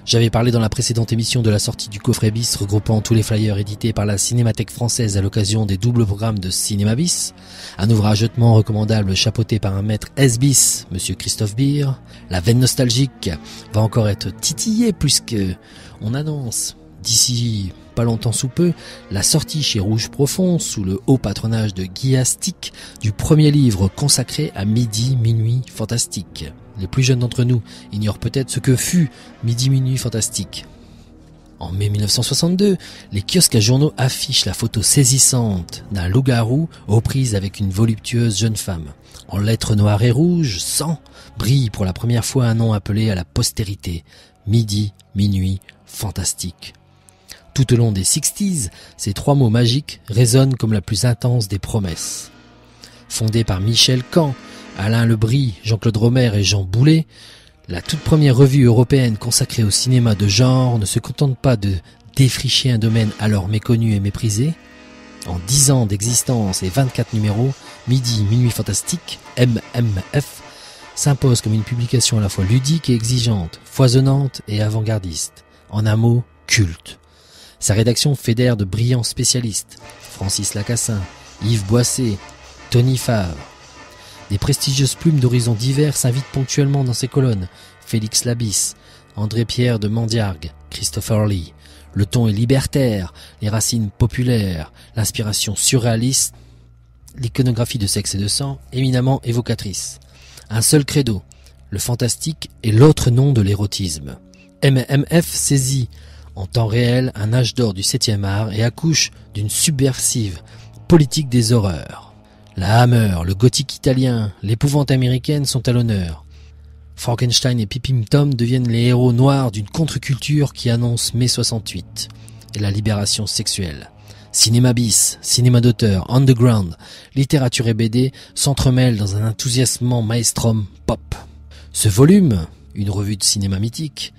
J'avais parlé dans la précédente émission de la sortie du coffret bis regroupant tous les flyers édités par la Cinémathèque française à l'occasion des doubles programmes de Cinéma bis, un ouvrage hautement recommandable chapeauté par un maître S-bis, monsieur Christophe Beer. La veine nostalgique va encore être titillée puisque on annonce d'ici pas longtemps sous peu la sortie chez Rouge Profond sous le haut patronage de Guy Astic du premier livre consacré à Midi Minuit Fantastique. Les plus jeunes d'entre nous ignorent peut-être ce que fut Midi Minuit Fantastique. En mai 1962, les kiosques à journaux affichent la photo saisissante d'un loup-garou aux prises avec une voluptueuse jeune femme. En lettres noires et rouges, sang, brille pour la première fois un nom appelé à la postérité. Midi, Minuit, Fantastique. Tout au long des 60s, ces trois mots magiques résonnent comme la plus intense des promesses. Fondée par Michel Caen, Alain Lebris, Jean-Claude Romer et Jean Boulet, la toute première revue européenne consacrée au cinéma de genre ne se contente pas de défricher un domaine alors méconnu et méprisé. En 10 ans d'existence et 24 numéros, Midi, Minuit Fantastique, MMF, s'impose comme une publication à la fois ludique et exigeante, foisonnante et avant-gardiste. En un mot, culte. Sa rédaction fédère de brillants spécialistes, Francis Lacassin, Yves Boisset, Tony Favre. Des prestigieuses plumes d'horizons divers s'invitent ponctuellement dans ses colonnes, Félix Labisse, André-Pierre de Mandiargue, Christopher Lee. Le ton est libertaire, les racines populaires, l'inspiration surréaliste, l'iconographie de sexe et de sang éminemment évocatrice. Un seul credo, le fantastique est l'autre nom de l'érotisme. MMF saisit en temps réel un âge d'or du 7e art et accouche d'une subversive politique des horreurs. La Hammer, le gothique italien, l'épouvante américaine sont à l'honneur. Frankenstein et Peeping Tom deviennent les héros noirs d'une contre-culture qui annonce mai 68 et la libération sexuelle. Cinéma bis, cinéma d'auteur, underground, littérature et BD s'entremêlent dans un enthousiasmant maelstrom pop. Ce volume, une revue de cinéma mythique,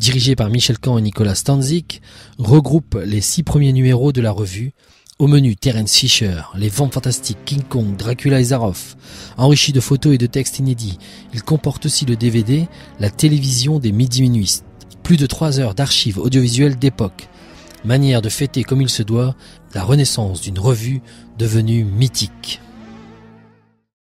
dirigé par Michel Caen et Nicolas Stanzik, regroupe les 6 premiers numéros de la revue. Au menu, Terence Fisher, Les Vents Fantastiques, King Kong, Dracula et Zaroff. Enrichi de photos et de textes inédits, il comporte aussi le DVD, la télévision des Midi Minuit. Plus de 3 heures d'archives audiovisuelles d'époque. Manière de fêter comme il se doit la renaissance d'une revue devenue mythique.